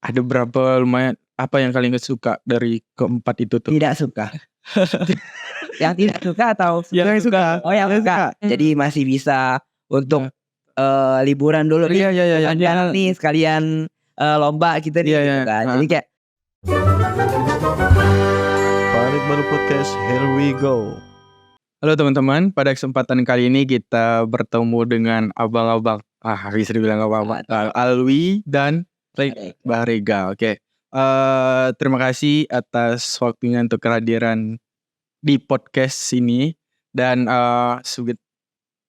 Ada berapa lumayan apa yang kalian gak suka dari keempat itu tuh? Tidak suka. Yang tidak suka atau Yang suka. Oh, yang suka. Jadi masih bisa untuk liburan dulu nih. Iya. Sekalian nih, sekalian lomba kita nih gitu kan. Jadi kayak Balik baru podcast, here we go. Halo teman-teman, pada kesempatan kali ini kita bertemu dengan abang-abang. Bisa dibilang abang-abang. Alwi dan Mbak Rega. Oke. Terima kasih atas waktunya untuk kehadiran di podcast ini. Dan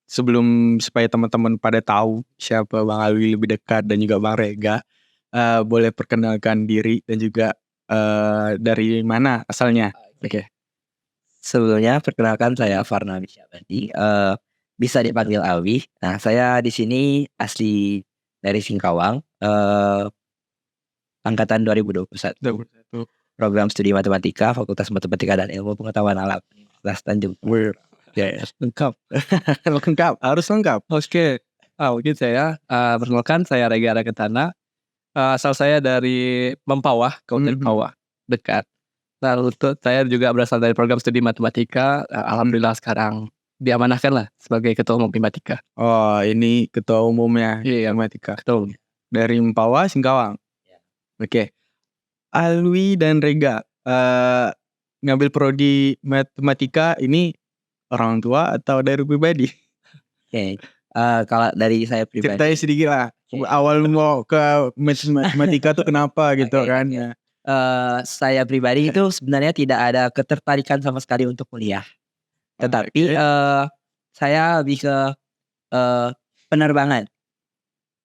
sebelum supaya teman-teman pada tahu siapa Bang Alwi lebih dekat dan juga Bang Rega, boleh perkenalkan diri dan juga dari mana asalnya. Oke. sebelumnya perkenalkan saya Farnabi Syabandi. Bisa dipanggil Alwi. Nah, saya di sini asli dari Singkawang. Angkatan 2021. Program studi matematika, Fakultas Matematika dan Ilmu Pengetahuan Alam, Universitas Tanjung. Lengkap. Lengkap, harus lengkap. Oke, mungkin saya perkenalkan saya Rega Raketana. Asal saya dari Mempawah, Kabupaten Mempawah, dekat. Lalu saya juga berasal dari program studi matematika. Alhamdulillah sekarang diamanahkan lah sebagai ketua umum matematika. Oh, ini ketua umumnya matematika. Ketua umum. Dari Mempawah, Singkawang. Oke. Alwi dan Rega ngambil prodi matematika ini orang tua atau dari pribadi? Oke. Kalau dari saya pribadi. Ceritain sedikit lah. Awal mau ke matematika tuh kenapa gitu kan? Ya. Saya pribadi itu sebenarnya tidak ada ketertarikan sama sekali untuk kuliah. Tetapi saya lebih ke penerbangan.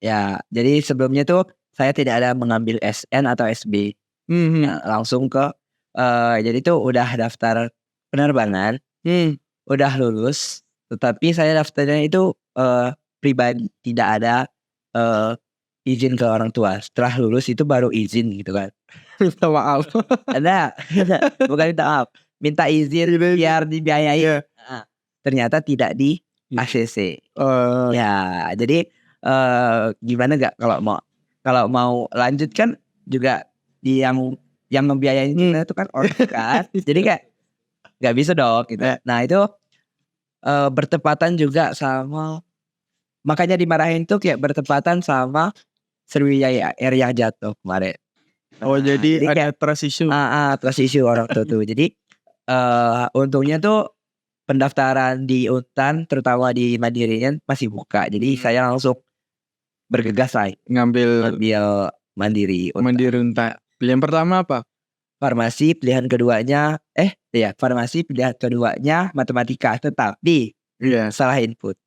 Ya, jadi sebelumnya tuh saya tidak ada mengambil SN atau SB. Ya, langsung ke jadi tuh udah daftar penerbangan, udah lulus. Tetapi saya daftarnya itu pribadi, tidak ada izin ke orang tua. Setelah lulus itu baru izin gitu kan. Minta maaf. Bukan minta maaf, minta izin biar dibiayai. Nah, ternyata tidak di ACC. Ya, jadi gimana gak kalau mau lanjut kan juga di yang ngebiayain kita itu kan orang kan. Jadi kayak nggak bisa dong gitu. Nah itu bertepatan juga sama, makanya dimarahin tuh kayak bertepatan sama Sriwijaya Air yang jatuh kemarin. Oh, jadi ada trust issue. Trust issue orang tuh. Jadi untungnya tuh pendaftaran di Untan terutama di Mandirinya masih buka. Jadi saya langsung bergegas lah ngambil Mandiri Untan. Pilihan pertama apa? Farmasi, pilihan keduanya farmasi, pilihan keduanya matematika, tetapi salah input.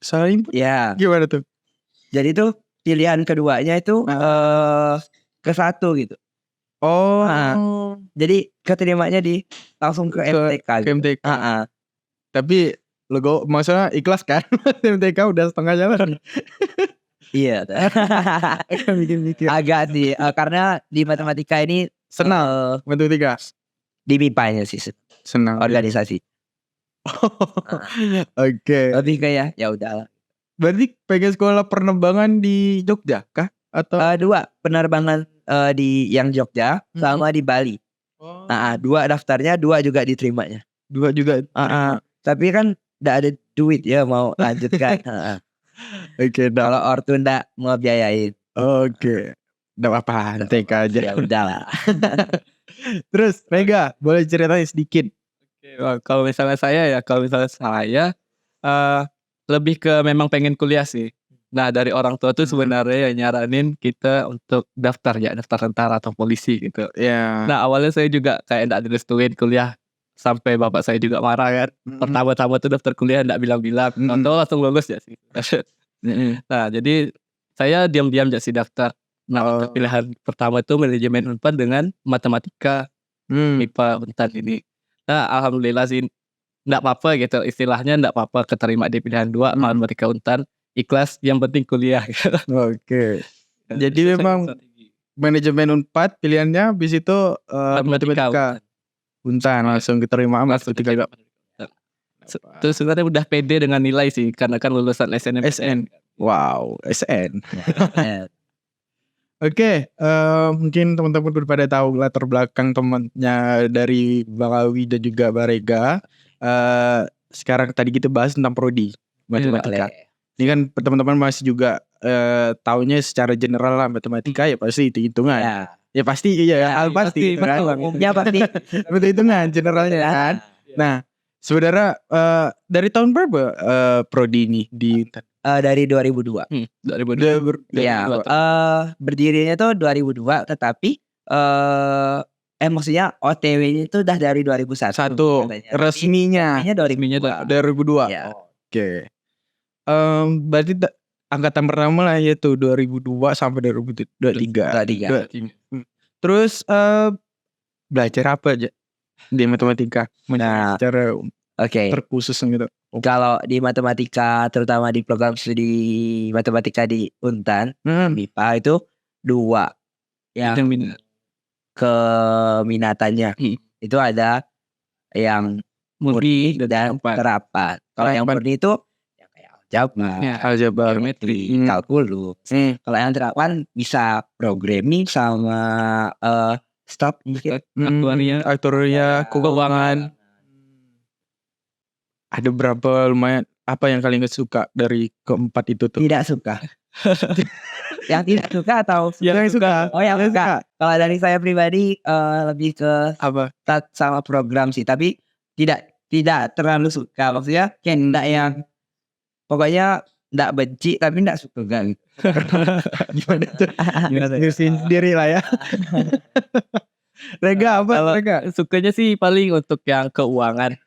Salah input? Ya. Gimana tuh? Jadi tuh pilihan keduanya itu ke satu gitu. Oh. Jadi keterimanya langsung ke MTK. Gitu. MTK. Tapi logo maksudnya ikhlas kan? MTK udah setengah jalan. Iya. Agak sih, karena di matematika ini senang. Matematika. Di MIPA-nya sih senang. Organisasi. Oke. Lebih kayak ya udahlah. Berarti pengen sekolah penerbangan di Jogja kah? Atau 2 penerbangan di yang Jogja sama di Bali. Nah, 2 daftarnya, 2 juga diterimanya. 2 juga. Tapi kan enggak ada duit ya mau lanjutkan. Oke, kalau ortu enggak mau biayain. Oke. Enggak apa-apa, TK aja. Ya udahlah. Terus Rega, boleh ceritain sedikit? Oke, kalau misalnya saya lebih ke memang pengen kuliah sih. Nah, dari orang tua tuh sebenarnya yang nyaranin kita untuk daftar tentara atau polisi gitu. Ya. Nah, awalnya saya juga kayak enggak direstuin kuliah. Sampai bapak saya juga marah kan. Pertama-tama tuh daftar kuliah enggak bilang-bilang. Nonton langsung lulus ya sih. Nah, jadi saya diam-diam aja sih daftar. Nah, pilihan pertama itu manajemen Unpad dengan matematika MIPA Untan ini. Nah, alhamdulillah sih enggak apa-apa gitu. Istilahnya enggak apa-apa keterima di pilihan 2 matematika Untan. Ikhlas, yang penting kuliah. Oke. Jadi memang manajemen Unpad pilihannya habis itu matematika Untan langsung diterima matematika. Terus sebenarnya udah pede dengan nilai sih karena kan lulusan SNM. Wow, SN. Oke, mungkin teman-teman udah pada tahu latar belakang temannya dari Bang Alwi dan juga Bang Rega. Sekarang tadi kita bahas tentang prodi matematika. Ini kan teman-teman masih juga taunya secara general lah matematika ya pasti hitung-hitungan. Ya pasti iya pasti kan. Umumnya pasti hitungan generalnya kan. Nah, saudara dari tahun berapa prodi ini di dari 2002. 2002. Ya, berdirinya tuh 2002 tetapi maksudnya OTW-nya itu udah dari 2001 satu katanya. resminya Resminya 2002. 2002. Ya. Oke. Berarti angkatan pertama lah yaitu 2002 sampai 2023. 23. Terus belajar apa aja di matematika? Nah, secara Oke. terkhusus gitu. Kalau di matematika, terutama di program studi matematika di Untan, MIPA itu 2 yang keminatannya. Itu ada yang murni dan terapan. Kalau yang murni itu yang kayak aljabar, Geometri, kalkulus. Kalau yang terapan bisa programming sama stock mungkin. aktuaria, keuangan. Ada berapa lumayan apa yang kalian gak suka dari keempat itu tuh? Tidak suka. Yang tidak suka atau Yang suka? Oh, yang suka. Kalau dari saya pribadi lebih ke Apa? stat sama program sih, tapi tidak terlalu suka. Maksudnya kayak enggak yang pokoknya enggak benci tapi enggak suka gitu. Gimana tuh? Nyusin sendiri lah ya. Rega apa? Kalau Rega? sukanya sih paling untuk yang keuangan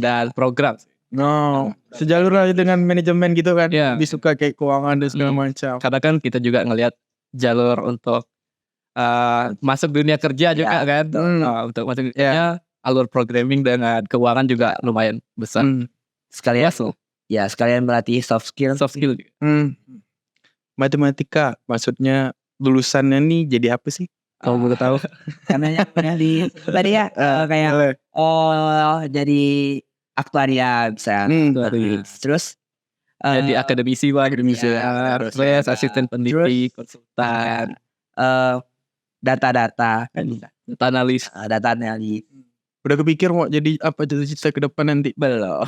dan program. No, sejalur aja dengan manajemen gitu kan. Iya. Lebih suka kayak keuangan dan segala macam. Karena kan kita juga ngelihat jalur untuk masuk dunia kerja juga kan. Untuk masuk dunia alur programming dengan keuangan juga lumayan besar. Sekalian Masuk. ya sekalian melatih soft skill. Matematika maksudnya lulusannya nih jadi apa sih? Kalau boleh tahu. Karena yang pernah di tadi ya kayak jadi aktuaria bisa. Terus Jadi akademisi terus asisten peneliti, konsultan, data-data data analis. data analis. Udah kepikir mau jadi apa cita-cita ke depan nanti? Belum.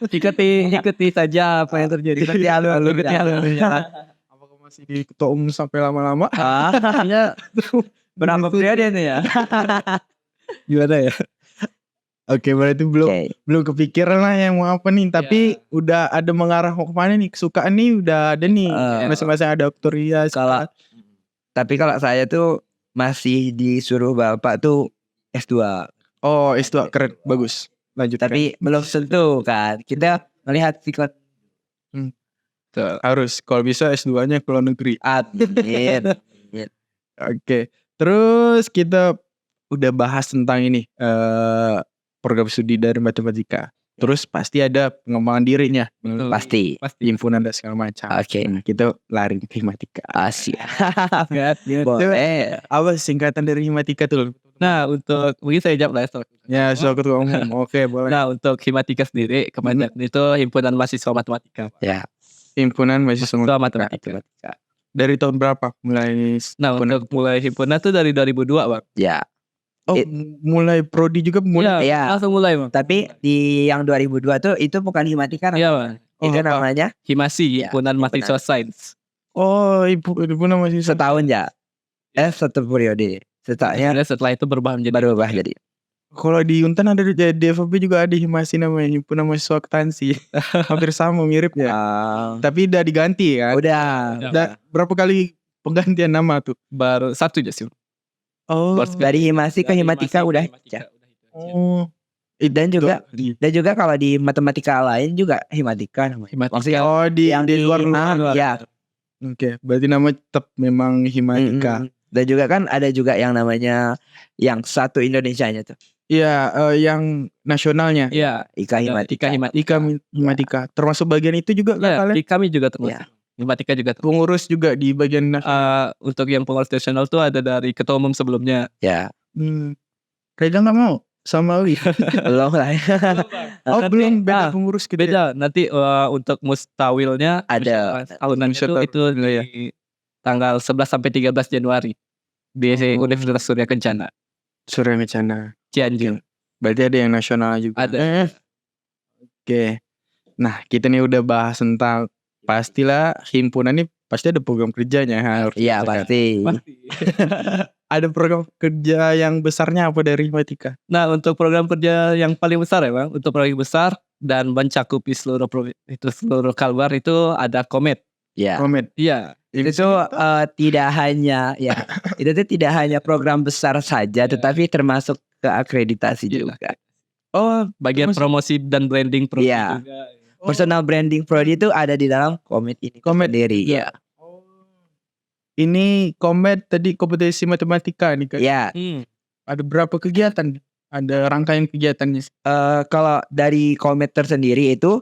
ikuti saja apa yang terjadi. Ikuti alurnya. Apakah masih di ketua umum sampai lama-lama? Berapa periode nih ya? Gimana ya? Oke, berarti belum kepikiran lah yang mau apa nih. Tapi udah ada mengarah mau kemana nih? Kesukaan nih udah ada nih. Masing-masing ada aktuaria. Tapi kalau saya tuh masih disuruh bapak tuh S2. Oh, S2 keren, bagus. Lanjut. Tapi belum tentu kan. Kita melihat sikon. Harus kalau bisa S2-nya ke luar negeri. Amin. Oke. Terus kita udah bahas tentang ini program studi dari matematika. Terus pasti ada pengembangan dirinya. Pasti. Himpunan dan segala macam. Oke. Nah, kita lari ke himatika. Asyik. Boleh. Apa singkatan dari himatika tuh? Nah, untuk mungkin saya jawab lah. Ya, soal ketua umum. Oke, boleh. Nah, untuk himatika sendiri kebanyakan itu himpunan mahasiswa matematika. Ya. Himpunan mahasiswa matematika. Dari tahun berapa mulai? Nah, untuk mulai himpunan tuh dari 2002, Bang. Ya. Oh, mulai prodi juga mulai. Iya. Langsung mulai, Bang. Tapi di yang 2002 tuh itu bukan himatika. Iya, Bang. Itu namanya Himasi, himpunan mahasiswa sains. Oh, himpunan mahasiswa. setahun ya. Satu periode. Setelah itu berubah jadi. Kalau di Untan ada di FFB juga ada himasi namanya himpunan mahasiswa akuntansi. Hampir sama mirip ya. Tapi udah diganti kan. Udah. Berapa kali penggantian nama tuh? Baru satu aja sih. Oh. Dari himasi ke himatika udah. Oh. Dan juga kalau di matematika lain juga himatika namanya. Maksudnya di luar. Ya. Oke, berarti nama tetap memang himatika. Dan juga kan ada juga yang namanya yang satu Indonesianya tuh. Iya, yang nasionalnya. Iya, Ika himatika. Termasuk bagian itu juga kalian? Kami juga termasuk. Himatika juga termasuk. Pengurus juga di bagian untuk yang pengurus nasional tuh ada dari ketua umum sebelumnya. Ya. Rega nggak mau sama Wi. Belum lah. Belum beda pengurus beda. Nanti untuk mustawilnya ada tahunan itu tanggal 11 sampai 13 Januari di Universitas Surya Kencana Surya Kencana. Cianjur. Berarti ada yang nasional juga. Ada. Oke. Nah, kita nih udah bahas tentang pastilah himpunan ini pasti ada program kerjanya harus. Iya pasti. Ada program kerja yang besarnya apa dari Himatika? Nah, untuk program kerja yang paling besar ya Bang, untuk proyek besar dan mencakupi seluruh seluruh Kalbar itu ada Komet. Ya. Komet. Iya. Itu tidak hanya itu tuh tidak hanya program besar saja, tetapi termasuk ke akreditasi Iya. juga. Oh, Bagian promosi dan branding program Iya. juga. Personal branding prodi itu ada di dalam Komet ini Komet sendiri. juga. Ya. Ini Komet tadi kompetisi matematika nih kan. Ya. Ada berapa kegiatan? Ada rangkaian kegiatannya. Kalau dari Komet tersendiri itu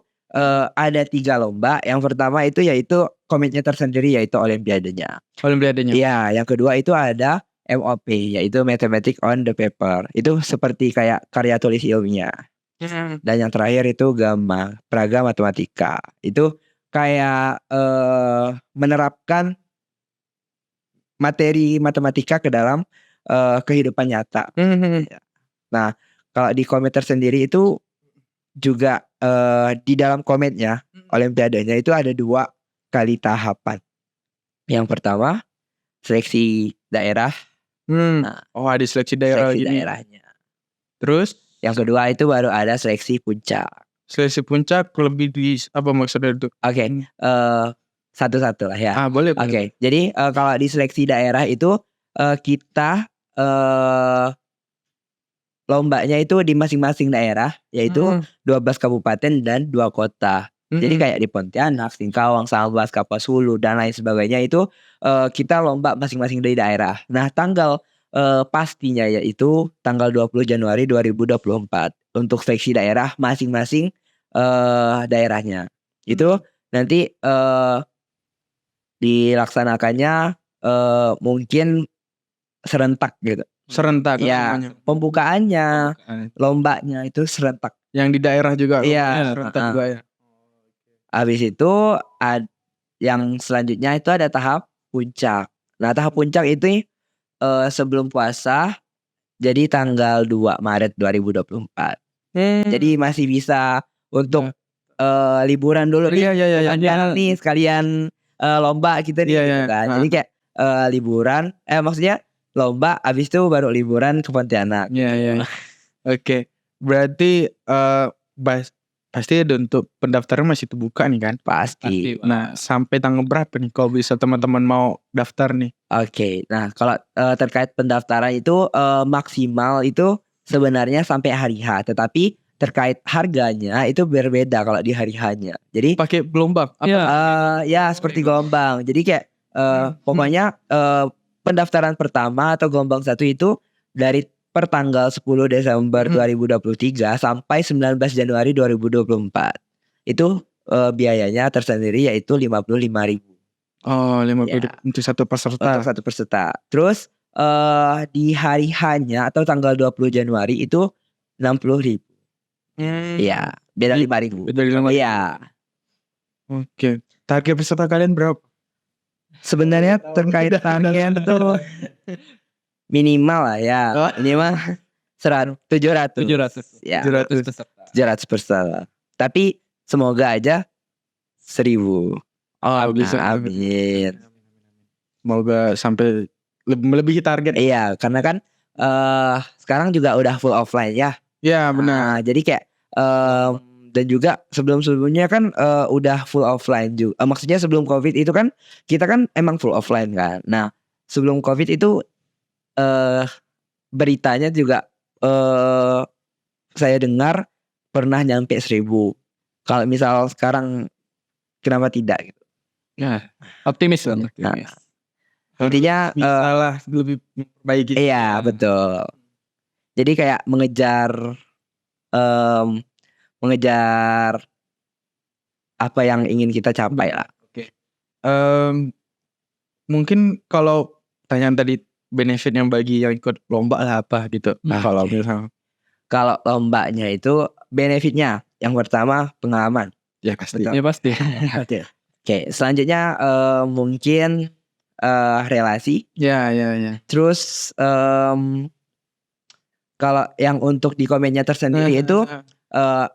ada 3 lomba. Yang pertama itu yaitu Kometnya tersendiri yaitu Olimpiadenya. Olimpiadanya. Iya, yang kedua itu ada MOP yaitu Mathematics on the Paper. Itu seperti kayak karya tulis ilmiah. Dan yang terakhir itu Gamma, Praga Matematika. Itu kayak menerapkan materi matematika ke dalam kehidupan nyata. Nah, kalau di Komet tersendiri itu juga di dalam Kometnya, Olimpiadanya itu ada 2 kali tahapan. Yang pertama seleksi daerah. Oh, ada seleksi daerah Seleksi gini. daerahnya. Terus Yang kedua itu baru ada seleksi puncak. seleksi puncak lebih di apa maksudnya itu? Oke, satu-satu lah ya. Boleh. Oke, jadi kalau di seleksi daerah itu kita lombanya itu di masing-masing daerah, yaitu 12 kabupaten dan 2 kota. Jadi kayak di Pontianak, Singkawang, Sambas, Kapuas Hulu dan lain sebagainya itu kita lomba masing-masing dari daerah. Nah, tanggal pastinya yaitu tanggal 20 Januari 2024 untuk seleksi daerah masing-masing daerahnya. Itu nanti dilaksanakannya mungkin serentak gitu. Serentak. Ya, namanya. pembukaannya, lombanya itu serentak. Yang di daerah juga. Iya, Serentak juga ya. Habis itu yang selanjutnya itu ada tahap puncak. Nah, tahap puncak itu sebelum puasa, jadi tanggal 2 Maret 2024. Jadi masih bisa untuk liburan dulu nih. Iya. Nih sekalian lomba gitu nih gitu kan. Jadi kayak liburan, maksudnya lomba abis itu baru liburan ke Pontianak. Iya. Oke. Berarti pasti ada untuk pendaftaran masih terbuka nih kan? Pasti. Nah, sampai tanggal berapa nih kalau bisa teman-teman mau daftar nih? Oke. Nah, kalau terkait pendaftaran itu maksimal itu sebenarnya sampai hari H, tetapi terkait harganya itu berbeda kalau di hari H-nya. Jadi Pakai gelombang. ya seperti gelombang. Jadi kayak pokoknya pendaftaran pertama atau gelombang 1 itu dari pertanggal 10 Desember 2023 sampai 19 Januari 2024. Itu biayanya tersendiri yaitu 55.000. Oh, 50 Ya. untuk satu peserta. Untuk satu peserta. Terus di hari H-nya atau tanggal 20 Januari itu 60.000. Iya, beda 5.000. Beda 5.000. Iya. Oke. Target peserta kalian berapa? Sebenarnya terkait target tuh minimal lah ya. Minimal 700. 700. Ya, 700. peserta. 700 peserta. Tapi semoga aja 1.000. Bisa. Amin. Semoga sampai melebihi target. Iya, karena kan sekarang juga udah full offline ya. Ya, benar. Nah, jadi kayak dan juga sebelum-sebelumnya kan udah full offline juga. Maksudnya sebelum Covid itu kan kita kan emang full offline kan. Nah, sebelum Covid itu beritanya juga saya dengar pernah nyampe 1.000. Kalau misal sekarang kenapa tidak gitu. Ya, optimis lah. Nah, intinya Salah lebih baik. iya, betul. Jadi kayak mengejar apa yang ingin kita capai lah. Mungkin kalau tanyaan tadi benefit yang bagi yang ikut lomba lah apa gitu. Nah, kalau misalnya Kalau lombanya itu benefitnya yang pertama pengalaman. ya pasti. Ya pasti. Oke, selanjutnya mungkin relasi. Ya. Terus kalau yang untuk di komennya tersendiri itu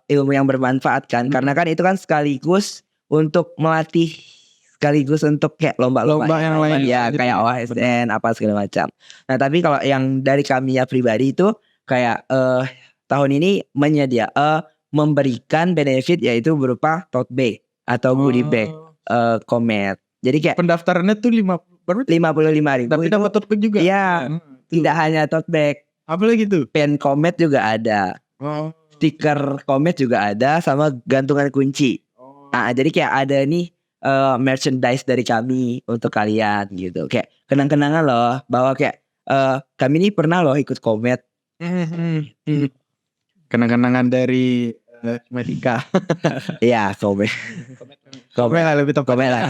ilmu yang bermanfaat kan, karena kan itu kan sekaligus untuk melatih, sekaligus untuk kayak lomba-lomba yang lain ya, kayak OSN apa segala macam. Nah tapi kalau yang dari kami ya pribadi itu kayak tahun ini memberikan benefit yaitu berupa tote bag atau goodie bag Comet. Jadi kayak pendaftarannya tuh 55.000. Tapi dapat tote bag juga. Iya, tidak hanya tote bag. Apa lagi tuh? Pen Comet juga ada. Stiker Comet juga ada, sama gantungan kunci. Nah, jadi kayak ada nih merchandise dari kami untuk kalian gitu. Kayak kenang-kenangan loh, bahwa kayak kami ini pernah loh ikut Comet. Kenang-kenangan dari Medika. Iya, Comet. Comet lah lebih tepat. Comet lah.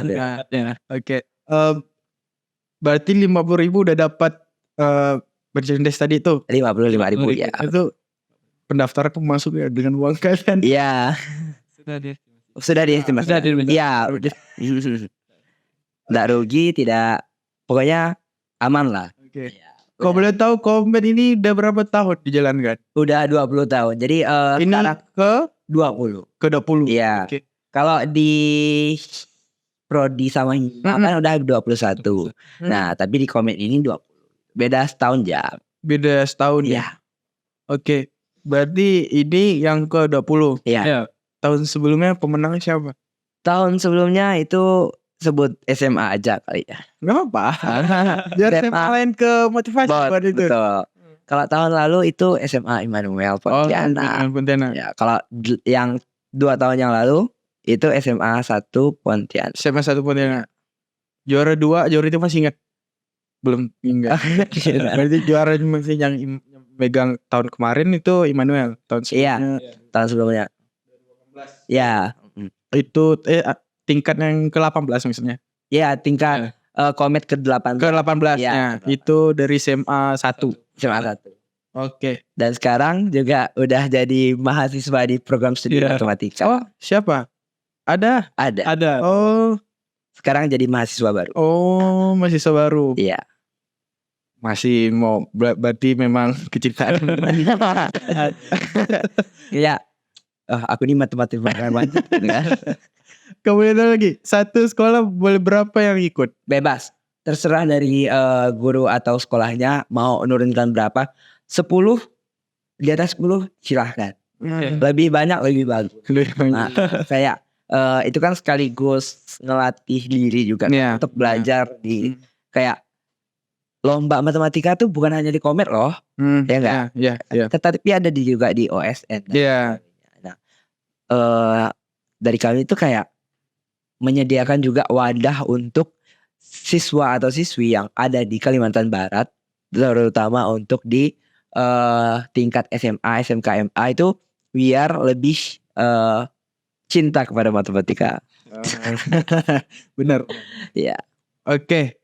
Oke. Berarti 50.000 udah dapat merchandise tadi tuh. 55.000 ya. Itu pendaftaran masuk ya dengan uang kalian. Iya. Sudah diestimasi. Iya. Tidak rugi, tidak, pokoknya aman lah. Oke. Kau boleh tahu Comet ini udah berapa tahun dijalankan? Udah 20 tahun. Jadi ini sekarang ke 20. Ke 20. Iya. Oke. Kalau di Prodi sama Hima kan udah 21. Nah, tapi di Comet ini 20. Beda setahun ya. Beda setahun ya. Oke. Berarti ini yang ke 20. Iya. Tahun sebelumnya pemenangnya siapa? Tahun sebelumnya itu sebut SMA aja kali ya. Gak apa-apa. Biar SMA lain ke motivasi buat itu. Betul. Kalau tahun lalu itu SMA Immanuel Pontianak. Ya, kalau yang 2 tahun yang lalu itu SMA 1 Pontianak. SMA 1 Pontianak. Juara 2, juara itu masih ingat? Belum ingat. Berarti juara masih yang megang tahun kemarin itu Immanuel. Tahun sebelumnya. Iya. Tahun sebelumnya. Ya. Itu tingkat yang ke-18 maksudnya. Ya, tingkat Comet ke-18. Ke-18 ya. Itu dari SMA 1. SMA 1. Oke. Dan sekarang juga udah jadi mahasiswa di program studi matematika. Oh, siapa? Ada. Oh, sekarang jadi mahasiswa baru. Oh, mahasiswa baru. Iya. Masih mau berarti memang kecintaan. Iya. Aku ini matematika banget. Kemudian lagi, satu sekolah boleh berapa yang ikut? Bebas. Terserah dari guru atau sekolahnya mau nurunkan berapa. 10, di atas 10 silahkan. Lebih banyak lebih bagus. Nah, kayak itu kan sekaligus ngelatih diri juga untuk belajar di kayak lomba matematika tuh bukan hanya di Comet loh. Ya enggak? Iya. Tetapi ada juga di OSN. Iya. Nah, dari kami itu kayak menyediakan juga wadah untuk siswa atau siswi yang ada di Kalimantan Barat, terutama untuk di tingkat SMA, SMK, MA itu biar lebih cinta kepada matematika. Benar. Iya. Oke.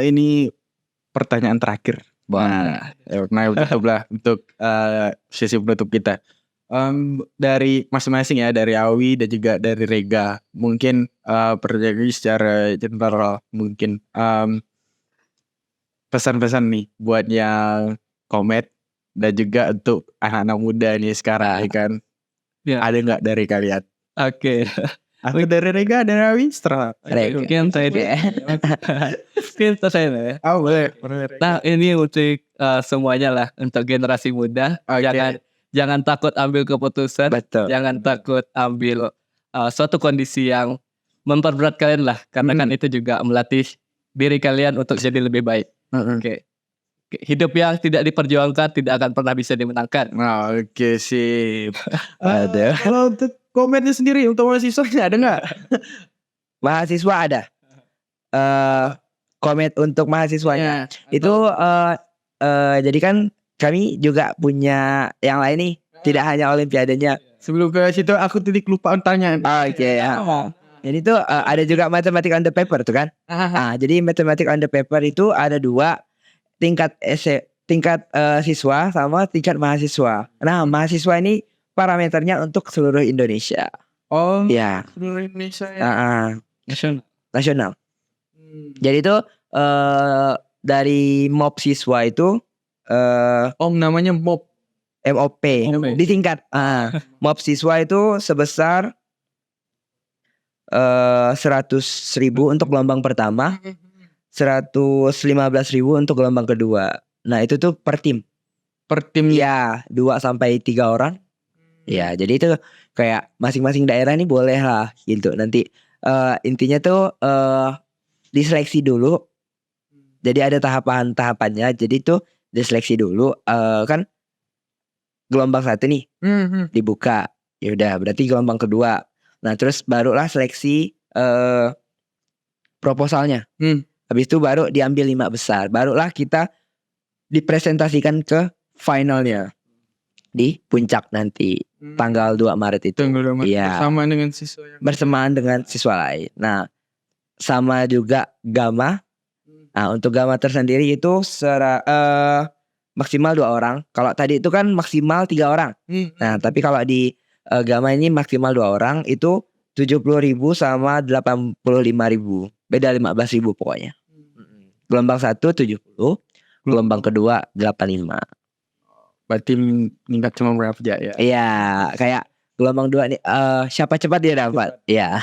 Ini pertanyaan terakhir. Nah, udah untuk sesi penutup kita. Dari masing-masing ya, dari Awi dan juga dari Rega, mungkin pertanyaan secara general, mungkin pesan-pesan nih buat yang Comet dan juga untuk anak-anak muda nih sekarang kan. Ada nggak dari kalian? Oke. Aku dari Rega, dari Awi, setelah mungkin saya ya. Oh boleh. Nah ini untuk semuanya lah, untuk generasi muda. Jangan takut ambil keputusan. Betul. Jangan takut ambil suatu kondisi yang memperberat kalian lah, karena kan itu juga melatih diri kalian untuk jadi lebih baik. Oke. Hidup yang tidak diperjuangkan tidak akan pernah bisa dimenangkan. Oke, sip. Ada. Kalau untuk Cometnya sendiri, untuk mahasiswanya ada nggak? Mahasiswa ada. Comet untuk mahasiswanya itu jadi kan kami juga punya yang lain nih, tidak hanya olimpiadanya. Sebelum ke situ aku tadi kelupaan tanya. Oke. Jadi tuh ada juga matematik on the paper tuh kan. Jadi matematik on the paper itu ada 2, tingkat siswa sama tingkat mahasiswa. Nah, mahasiswa ini parameternya untuk seluruh Indonesia. Oh, ya. Seluruh Indonesia ya. Nasional. Jadi tuh dari MOP siswa itu namanya MOP. MOP disingkat. MOP siswa itu sebesar 100.000 untuk gelombang pertama, 115.000 untuk gelombang kedua. Nah itu tuh per tim. Per tim ya 2 sampai 3 orang. Ya jadi itu kayak masing-masing daerah nih boleh lah gitu. Nanti intinya tuh diseleksi dulu. Jadi ada tahapannya. Jadi tuh diseleksi dulu. Kan gelombang 1 nih dibuka. Ya udah berarti gelombang kedua. Nah terus barulah seleksi proposalnya. Habis itu baru diambil 5 besar. Barulah kita dipresentasikan ke finalnya di puncak nanti tanggal 2 Maret itu. Tanggal 2 Maret. Iya. Bersamaan dengan siswa yang bersamaan dengan siswa lain. Nah, sama juga Gama. Nah, untuk Gama tersendiri itu maksimal 2 orang. Kalau tadi itu kan maksimal 3 orang. Nah, tapi kalau di Gama ini maksimal 2 orang itu 70.000 sama 85.000. Beda 15.000 pokoknya. Gelombang 1 70, gelombang kedua 85. berarti meningkat cuma berapa aja ya? Iya, kayak gelombang 2 nih siapa cepat dia dapat. Iya.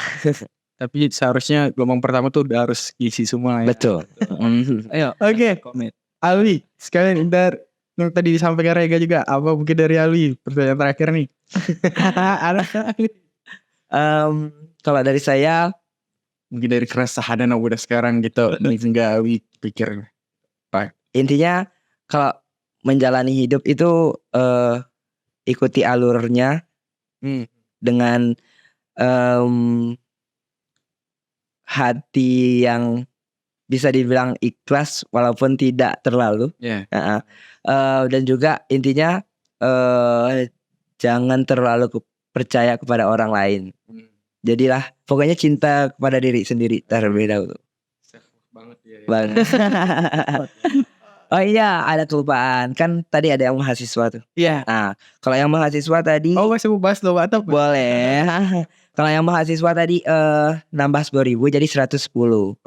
Tapi seharusnya gelombang pertama tuh udah harus isi semua ya. Betul. Ayo. Oke. Komen. Alwi, sekalian dari yang tadi disampaikan Rega juga, apa mungkin dari Alwi pertanyaan terakhir nih? Kalau dari saya Mungkin dari keresahan dan udah sekarang gitu, sehingga Alwi pikir intinya kalau menjalani hidup itu ikuti alurnya dengan hati yang bisa dibilang ikhlas walaupun tidak terlalu. Dan juga intinya jangan terlalu percaya kepada orang lain. Jadilah pokoknya cinta kepada diri sendiri terlebih dahulu. Banget. Oh iya, ada kelupaan. Kan tadi ada yang mahasiswa tuh. Iya. Nah, kalau yang mahasiswa tadi Masih mau bahas lo atau boleh. Kalau yang mahasiswa tadi nambah 10.000 jadi 110.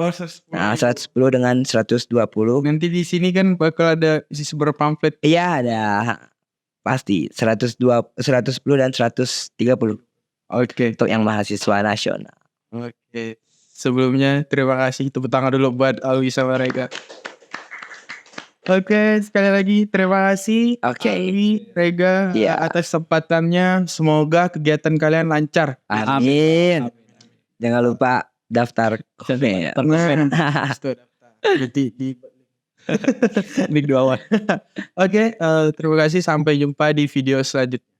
Nah, 110 dengan 120. Nanti di sini kan bakal ada isi seberapa pamflet. Iya, ada. Pasti 110 dan 130. Oke. Untuk yang mahasiswa nasional. Oke. Sebelumnya terima kasih, tepuk tangan dulu buat Alwi sama Rega. Oke, sekali lagi terima kasih Alwi, Rega atas kesempatannya. Semoga kegiatan kalian lancar. Amin. Jangan lupa daftar komen. Oke, terima kasih, sampai jumpa di video selanjutnya.